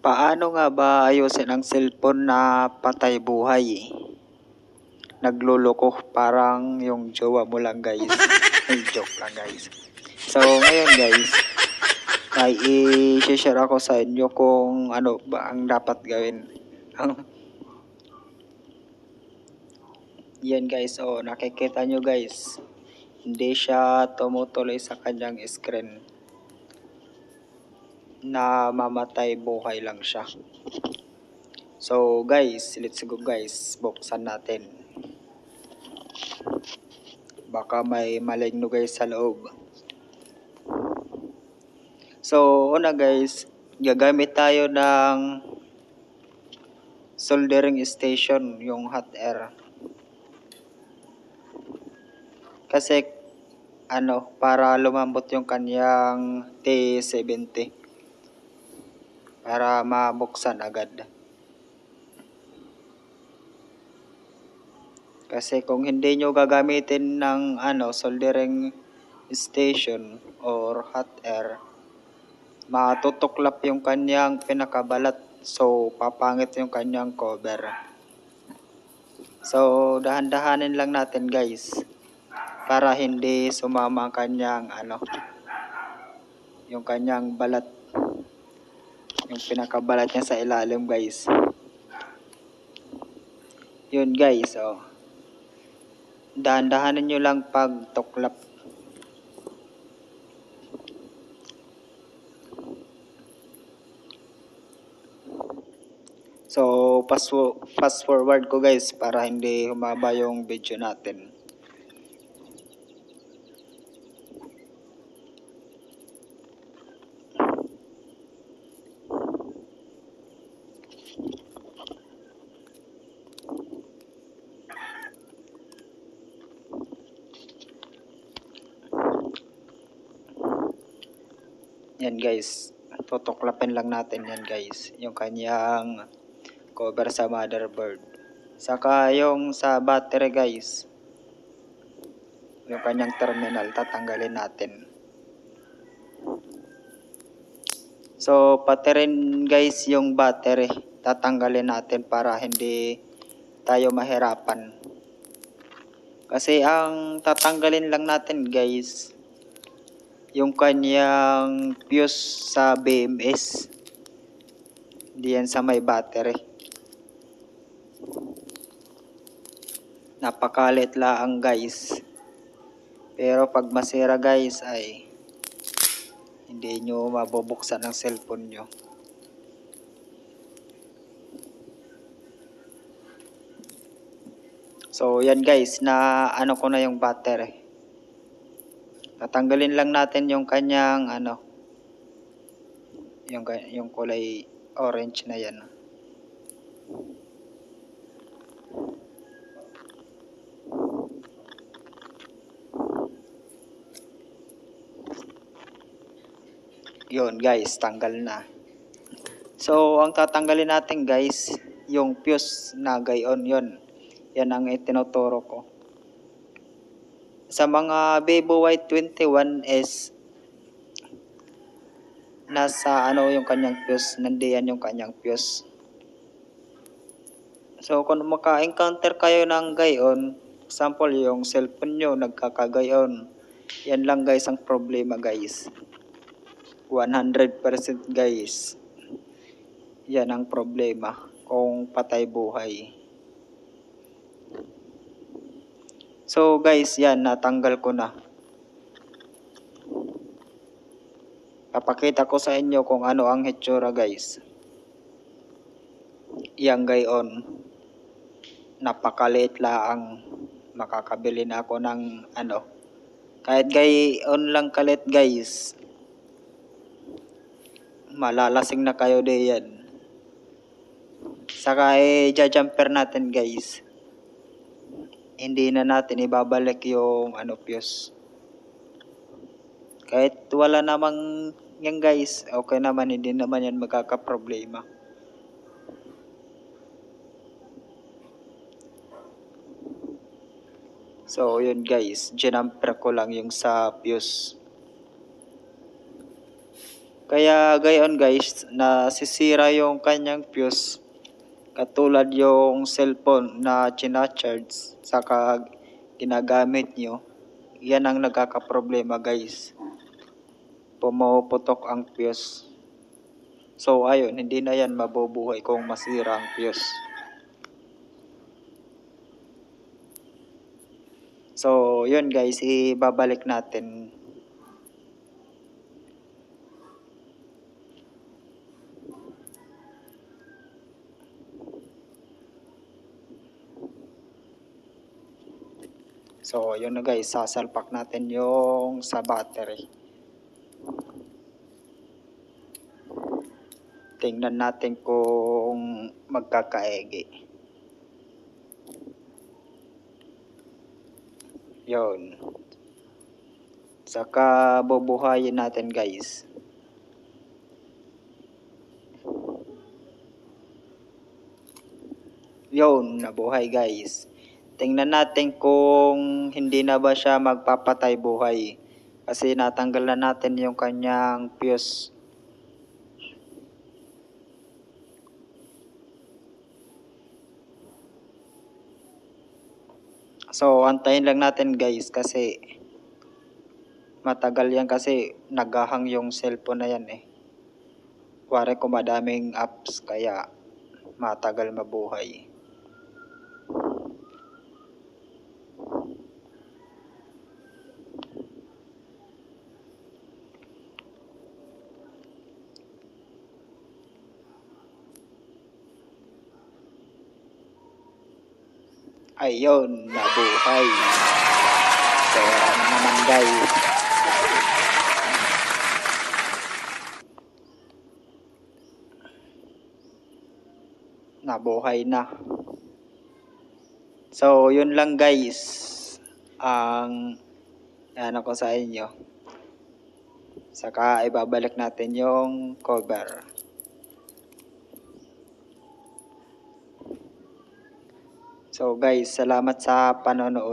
Paano nga ba ayusin ang cellphone na patay buhay? Nagluloko parang yung jowa mo lang guys. Ay, joke lang guys. So ngayon guys, ay i-share ako sa inyo kung ano ba ang dapat gawin. Yan guys, nakikita nyo guys. Hindi siya tumutuloy sa kanyang screen. Na mamatay buhay lang siya. So guys, let's go guys. Buksan natin. Baka may maligno guys sa loob. So una guys, gagamit tayo ng soldering station, yung hot air. Kasi para lumambot yung kanyang T70. Para mabuksan agad. Kasi kung hindi nyo gagamitin ng soldering station or hot air, matutuklap yung kanyang pinakabalat. So, papangit yung kanyang cover. So, dahan-dahanin lang natin guys. Para hindi sumama ang kanyang yung kanyang balat. Yung pinakabalat niya sa ilalim guys. Yun guys, dahan-dahanin nyo lang pag tuklap. So, fast forward ko guys para hindi humaba yung video natin. Yan guys, tutuklapin lang natin yan guys, yung kanyang cover sa motherboard. Saka yung sa battery guys, yung kanyang terminal, tatanggalin natin. So pati rin guys yung battery, tatanggalin natin para hindi tayo mahirapan. Kasi ang tatanggalin lang natin guys, yung kanyang fuse sa BMS. Diyan sa may battery. Napakalit lang guys. Pero pag masira guys ay hindi nyo mabubuksan ang cellphone nyo. So yan guys, na ko na yung battery. Tatanggalin lang natin yung kanyang yung kulay orange na yan. Yun guys, tanggal na. So ang tatanggalin natin guys, yung fuse na gayon yun. Yan ang itinuturo ko. Sa mga Vivo Y21s, nasa yung kanyang fuse, nandiyan yung kanyang fuse. So kung maka-encounter kayo ng gayon, example yung cellphone nyo nagkakagayon, yan lang guys ang problema guys. 100% guys. Yan ang problema kung patay buhay. So guys, yan natanggal ko na. Papakita ko sa inyo kung ano ang hitsura guys. Yang gayon. Napakaliit lang, makakabili na ako ng kahit gayon lang kalit guys. Malalasing na kayo diyan. Saka jumper natin guys. Hindi na natin ibabalik yung fuse. Kahit wala namang yan guys, okay naman, hindi naman yan magkakaproblema. So yun guys, jumper ko lang yung sa fuse. Kaya gayon guys, nasisira yung kanyang fuse. Katulad yung cellphone na charge saka ginagamit nyo. Yan ang nagkakaproblema guys. Pumuputok ang fuse. So ayun, hindi na yan mabubuhay kung masira ang fuse. So yun guys, ibabalik natin. So yun na guys, sasalpak natin yung sa battery. Tingnan natin kung magkakaegi. Yun. Saka bubuhayin natin guys. Yun, nabuhay guys. Tingnan natin kung hindi na ba siya magpapatay buhay. Kasi natanggal na natin yung kanyang fuse. So, antayin lang natin guys kasi matagal yan kasi naghahang yung cellphone na yan eh. Kuwari kung madaming apps kaya matagal mabuhay. Ayun, nabuhay. So, ano naman guys. Nabuhay na. So, yun lang guys. Ang ano ko sa inyo. Saka ibabalik natin yung cover. So guys, salamat sa panonood.